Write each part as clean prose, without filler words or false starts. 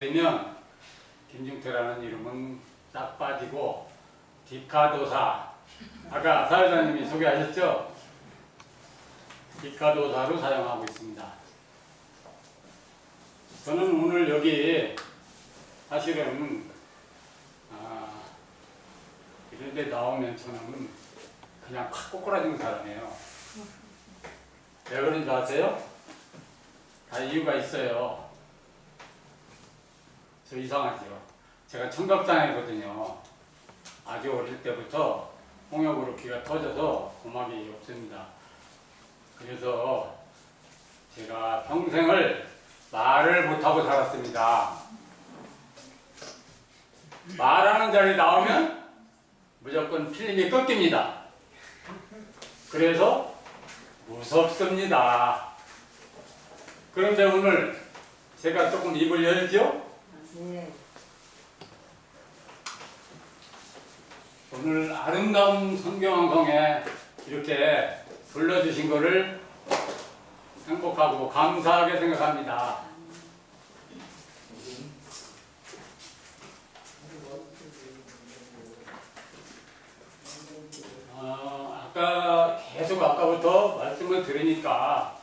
되면 김중태라는 이름은 딱 빠지고 디카도사, 아까 사회자님이 소개하셨죠? 디카도사로 사용하고 있습니다. 저는 오늘 여기 사실은 이런 데 나오면 저는 그냥 확 꼬꾸라지는 사람이에요. 왜 그런지 아세요? 다 이유가 있어요. 저 이상하죠? 제가 청각장애거든요. 아주 어릴 때부터 홍역으로 귀가 터져서 고막이 없습니다. 그래서 제가 평생을 말을 못하고 살았습니다. 말하는 자리 나오면 무조건 필름이 끊깁니다. 그래서 무섭습니다. 그런데 오늘 제가 조금 입을 열죠? 네. 오늘 아름다운 성경왕성에 이렇게 불러주신 것을 행복하고 감사하게 생각합니다. 계속 아까부터 말씀을 들으니까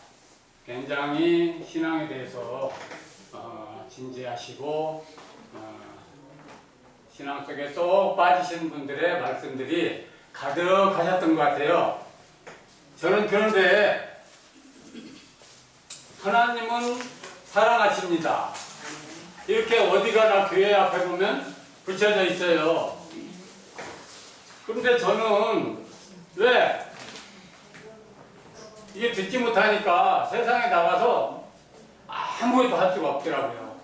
굉장히 신앙에 대해서 진지하시고 신앙 속에 쏙 빠지신 분들의 말씀들이 가득하셨던 것 같아요. 저는 그런데 하나님은 사랑하십니다. 이렇게 어디 가나 교회 앞에 보면 붙여져 있어요. 그런데 저는 왜 이게 듣지 못하니까 세상에 나가서 아무것도 할 수가 없더라고요.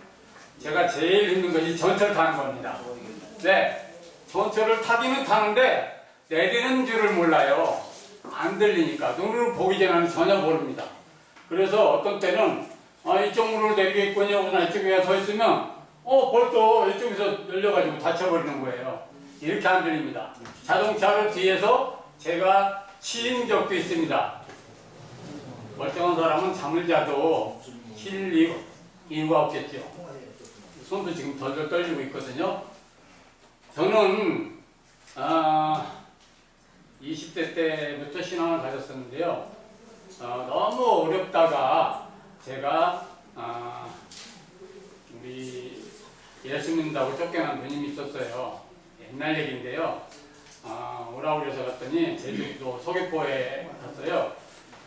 제가 제일 힘든 것이 전철 타는 겁니다. 네, 전철을 타기는 타는데 내리는 줄을 몰라요. 안 들리니까. 눈으로 보기 전에는 전혀 모릅니다. 그래서 어떤 때는 이쪽으로 내리겠군요. 그러나 이쪽에 서 있으면 벌써 이쪽에서 열려가지고 다쳐버리는 거예요. 이렇게 안 들립니다. 자동차를 뒤에서 제가 치인 적도 있습니다. 멀쩡한 사람은 잠을 자도 쉴 이유가 없겠죠. 손도 지금 덜덜 떨리고 있거든요. 저는 20대 때부터 신앙을 가졌었는데요. 너무 어렵다가 제가 우리 예수 믿는다고 쫓겨난 누님이 있었어요. 옛날 얘기인데요. 오라고 그래서 갔더니 제주도 서귀포에 갔어요.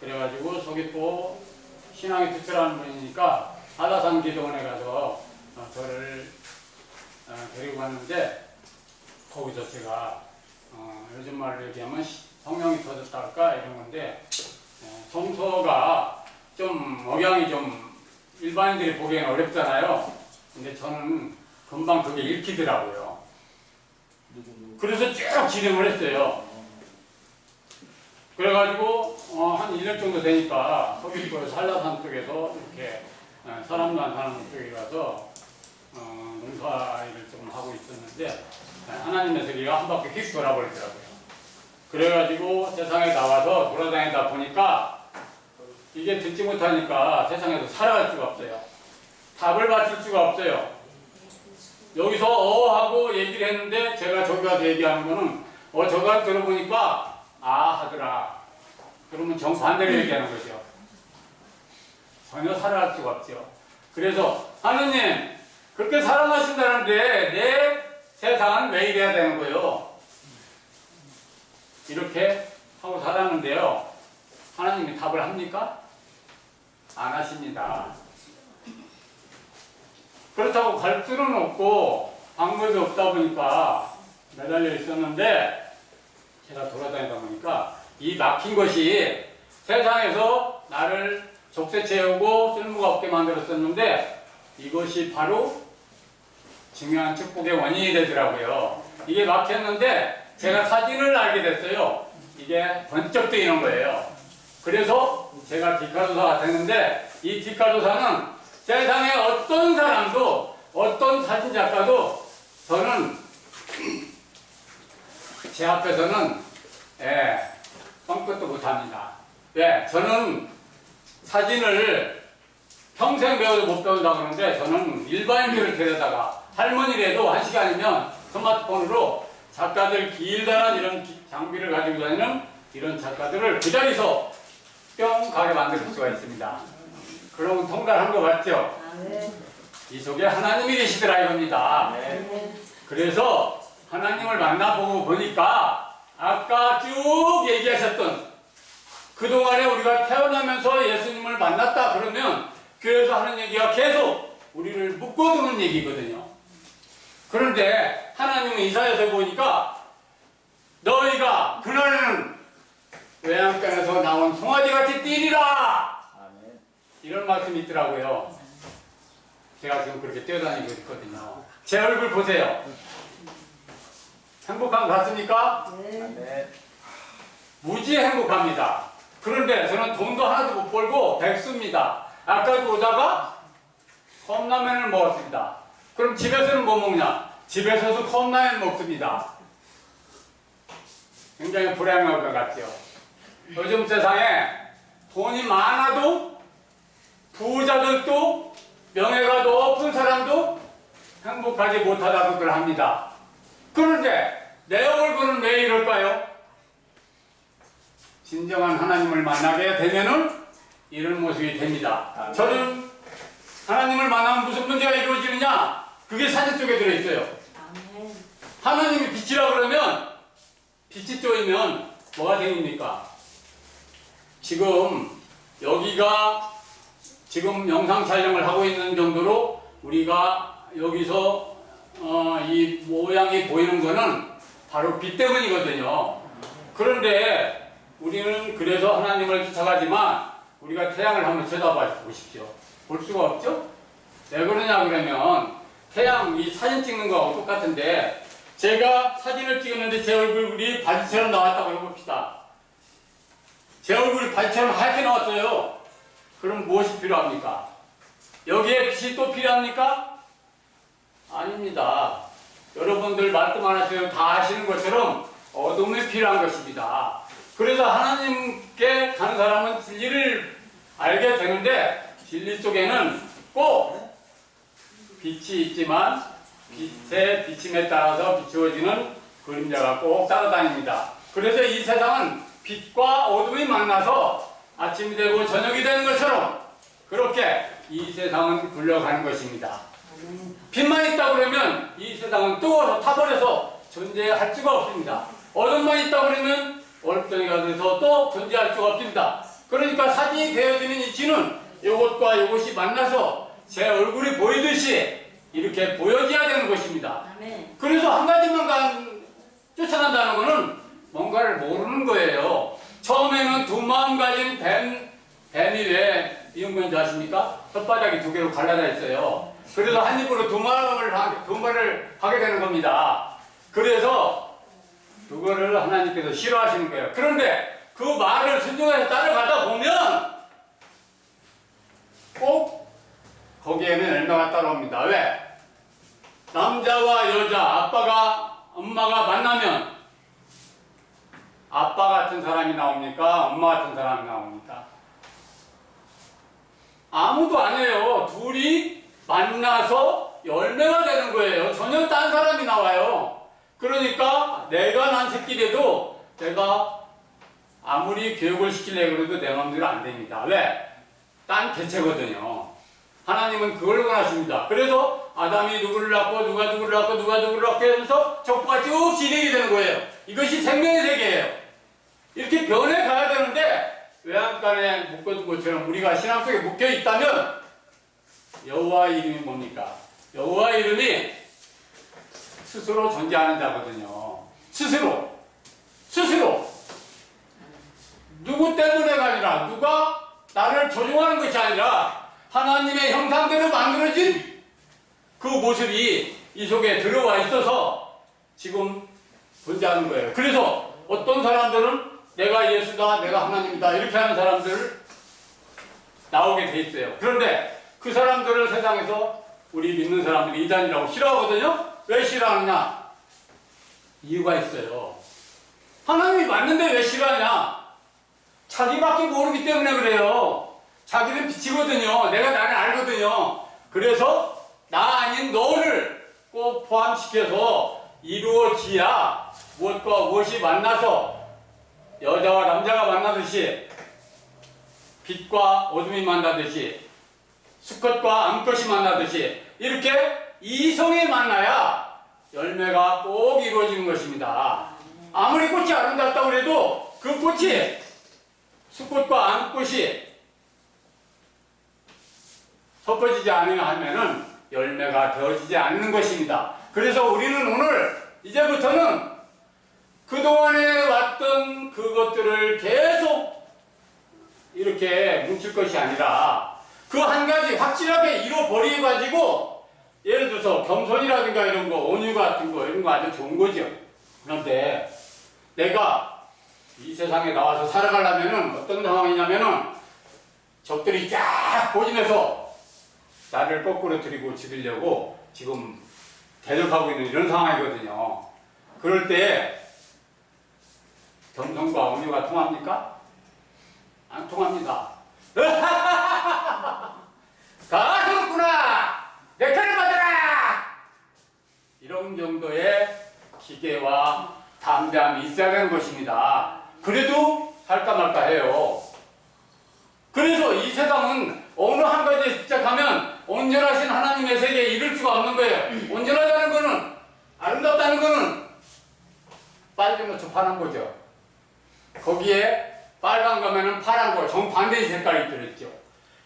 그래가지고 서귀포 신앙이 투철하는 분이니까 한라산 기도원에 가서 저를 데리고 갔는데 거기서 제가 요즘 말로 얘기하면 성령이 터졌다 할까 이런 건데 성서가 좀 억양이 좀 일반인들이 보기에는 어렵잖아요. 근데 저는 금방 그게 읽히더라고요. 그래서 쭉 진행을 했어요. 그래가지고 한 1년 정도 되니까 서귀포에서 한라산 쪽에서 이렇게 사람도 안 사는 쪽에 가서 농사일을 좀 하고 있었는데 하나님의 세계가 한 바퀴 휙 돌아버리더라고요. 그래가지고 세상에 나와서 돌아다니다 보니까 이게 듣지 못하니까 세상에서 살아갈 수가 없어요. 답을 맞출 수가 없어요. 여기서 하고 얘기를 했는데 제가 저기 가서 얘기하는 거는 저기 가서 들어보니까 하더라. 그러면 정반대로 얘기하는 거죠. 전혀 살아갈 수가 없죠. 그래서 하느님 그렇게 사랑하신다는데 내 세상은 왜 이래야 되는 거예요? 이렇게 하고 살았는데요. 하나님이 답을 합니까? 안 하십니다. 그렇다고 갈 수는 없고 방법이 없다 보니까 매달려 있었는데 제가 돌아다니다 보니까 이 막힌 것이 세상에서 나를 족쇄 채우고 쓸모가 없게 만들었었는데 이것이 바로 중요한 축복의 원인이 되더라고요. 이게 막혔는데 제가 사진을 알게 됐어요. 이게 번쩍 뜨이는 거예요. 그래서 제가 디카도사가 됐는데 이 디카도사는 세상에 어떤 사람도 어떤 사진작가도 저는 제 앞에서는 뻥끗도 못합니다. 저는 사진을 평생 배워도 못 배운다 그러는데 저는 일반인들을 데려다가 할머니라도 1시간이면 스마트폰으로 작가들 길다란 이런 장비를 가지고 다니는 이런 작가들을 그 자리에서 뿅 가게 만들 수가 있습니다. 그럼 통달한 거 맞죠? 이 속에 하나님이 계시더라 이겁니다. 그래서 하나님을 만나보고 보니까 아까 쭉 얘기하셨던 그동안에 우리가 태어나면서 예수님을 만났다 그러면 교회에서 하는 얘기가 계속 우리를 묶어두는 얘기거든요. 그런데 하나님은 이사야서 보니까 너희가 그날은 외양간에서 나온 송아지같이 뛰리라 이런 말씀이 있더라고요. 제가 지금 그렇게 뛰어다니고 있거든요. 제 얼굴 보세요. 행복한 것 같습니까? 네. 무지 행복합니다. 그런데 저는 돈도 하나도 못 벌고 백수입니다. 아까도 오다가 컵라면을 먹었습니다. 그럼 집에서는 뭐 먹냐? 집에서도 컵라면 먹습니다. 굉장히 불행한 것 같죠. 요즘 세상에 돈이 많아도 부자들도 명예가 높은 사람도 행복하지 못하다고들 합니다. 그런데 내 얼굴은 왜 이럴까요? 진정한 하나님을 만나게 되면은 이런 모습이 됩니다. 저는 하나님을 만나면 무슨 문제가 이루어지느냐? 그게 사진 속에 들어있어요. 하나님이 빛이라 그러면 빛이 쪼이면 뭐가 생깁니까? 지금 여기가 지금 영상 촬영을 하고 있는 정도로 우리가 여기서 이 모양이 보이는 거는 바로 빛 때문이거든요. 그런데 우리는 그래서 하나님을 쫓아가지만 우리가 태양을 한번 쳐다봐 보십시오. 볼 수가 없죠? 왜 그러냐 그러면 태양 이 사진 찍는 거하고 똑같은데 제가 사진을 찍었는데 제 얼굴이 바지처럼 나왔다고 해봅시다. 제 얼굴이 바지처럼 하얗게 나왔어요. 그럼 무엇이 필요합니까? 여기에 빛이 또 필요합니까? 아닙니다. 여러분들 말씀 안 하세요. 다 아시는 것처럼 어둠이 필요한 것입니다. 그래서 하나님께 가는 사람은 진리를 알게 되는데 진리 속에는 꼭 빛이 있지만 빛의 비침에 따라서 비추어지는 그림자가 꼭 따라다닙니다. 그래서 이 세상은 빛과 어둠이 만나서 아침이 되고 저녁이 되는 것처럼 그렇게 이 세상은 굴러가는 것입니다. 빛만 있다 그러면 이 세상은 뜨거워서 타버려서 존재할 수가 없습니다. 어둠만 있다 그러면 얼덩이가 돼서 또 존재할 수가 없습니다. 그러니까 사진이 되어지는 이치는 이것과 이것이 만나서 제 얼굴이 보이듯이 이렇게 보여져야 되는 것입니다. 그래서 한 가지만 쫓아간다는 것은 뭔가를 모르는 거예요. 처음에는 두 마음 가진 뱀이 왜 미운 건지 아십니까? 혓바닥이 두 개로 갈라져 있어요. 그래서 한 입으로 두 말을 하게 되는 겁니다. 그래서 그거를 하나님께서 싫어하시는 거예요. 그런데 그 말을 순종해서 따라가다 보면 꼭 거기에는 열매가 따라옵니다. 왜? 남자와 여자, 아빠가 엄마가 만나면 아빠 같은 사람이 나옵니까? 엄마 같은 사람이 나옵니까? 아무도 안 해요. 둘이 만나서 열매가 되는 거예요. 전혀 딴 사람이 나와요. 그러니까 내가 난 새끼라도 내가 아무리 교육을 시키려고 해도 내 마음대로 안 됩니다. 왜? 딴 개체거든요. 하나님은 그걸 원하십니다. 그래서 아담이 누구를 낳고 누가 누구를 낳고 누가 누구를 낳고 하면서 족보가 쭉 진행이 되는 거예요. 이것이 생명의 세계예요. 이렇게 변해가야 되는데 외양간에 묶어둔 것처럼 우리가 신앙 속에 묶여 있다면 여호와 이름이 뭡니까? 여호와 이름이 스스로 존재하는 자거든요. 스스로 누구 때문에가 아니라 누가 나를 조종하는 것이 아니라 하나님의 형상대로 만들어진 그 모습이 이 속에 들어와 있어서 지금 존재하는 거예요. 그래서 어떤 사람들은 내가 예수다, 내가 하나님이다 이렇게 하는 사람들 나오게 돼 있어요. 그런데 그 사람들을 세상에서 우리 믿는 사람들이 이단이라고 싫어하거든요. 왜 싫어하느냐? 이유가 있어요. 하나님이 맞는데 왜 싫어하냐? 자기밖에 모르기 때문에 그래요. 자기는 빛이거든요. 내가 나를 알거든요. 그래서 나 아닌 너를 꼭 포함시켜서 이루어지야 무엇과 무엇이 만나서 여자와 남자가 만나듯이 빛과 어둠이 만나듯이 수컷과 암컷이 만나듯이 이렇게 이성이 만나야 열매가 꼭 이루어지는 것입니다. 아무리 꽃이 아름답다고 해도 그 꽃이 수꽃과 암꽃이 섞어지지 않으면은 열매가 되어지지 않는 것입니다. 그래서 우리는 오늘 이제부터는 그동안에 왔던 그것들을 계속 이렇게 뭉칠 것이 아니라 그 한 가지 확실하게 이뤄버려가지고 예를 들어서 겸손이라든가 이런 거, 온유 같은 거 이런 거 아주 좋은 거죠. 그런데 내가 이 세상에 나와서 살아가려면은 어떤 상황이냐면은 적들이 쫙 포진해서 나를 거꾸로 들이고 죽이려고 지금 대적하고 있는 이런 상황이거든요. 그럴 때 겸손과 온유가 통합니까? 안 통합니다. 가서구나! 내 칼을 받아라! 이런 정도의 기계와 담대함이 있어야 되는 것입니다. 그래도 할까 말까 해요. 그래서 이 세상은 어느 한 가지에 집착하면 온전하신 하나님의 세계에 이를 수가 없는 거예요. 온전하다는 거는, 아름답다는 거는 빨간 것처럼 파란 거죠. 거기에 빨간 거면은 파란 거, 정반대의 색깔이 들어있죠.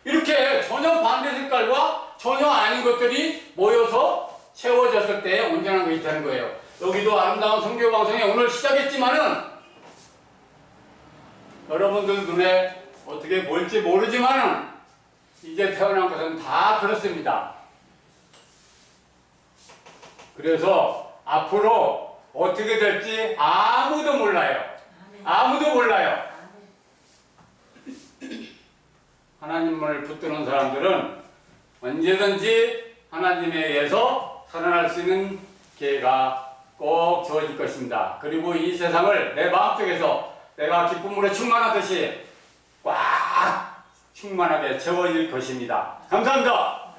이렇게 전혀 반대 색깔과 전혀 아닌 것들이 모여서 채워졌을 때 온전한 것이 되는 거예요. 여기도 아름다운 성교 방송이 오늘 시작했지만은 여러분들 눈에 어떻게 보일지 모르지만은 이제 태어난 것은 다 그렇습니다. 그래서 앞으로 어떻게 될지 아무도 몰라요. 아무도 몰라요. 하나님을 붙드는 사람들은 언제든지 하나님에 의해서 살아날 수 있는 기회가 꼭 주어질 것입니다. 그리고 이 세상을 내 마음속에서 내가 기쁨으로 충만하듯이 꽉 충만하게 채워질 것입니다. 감사합니다.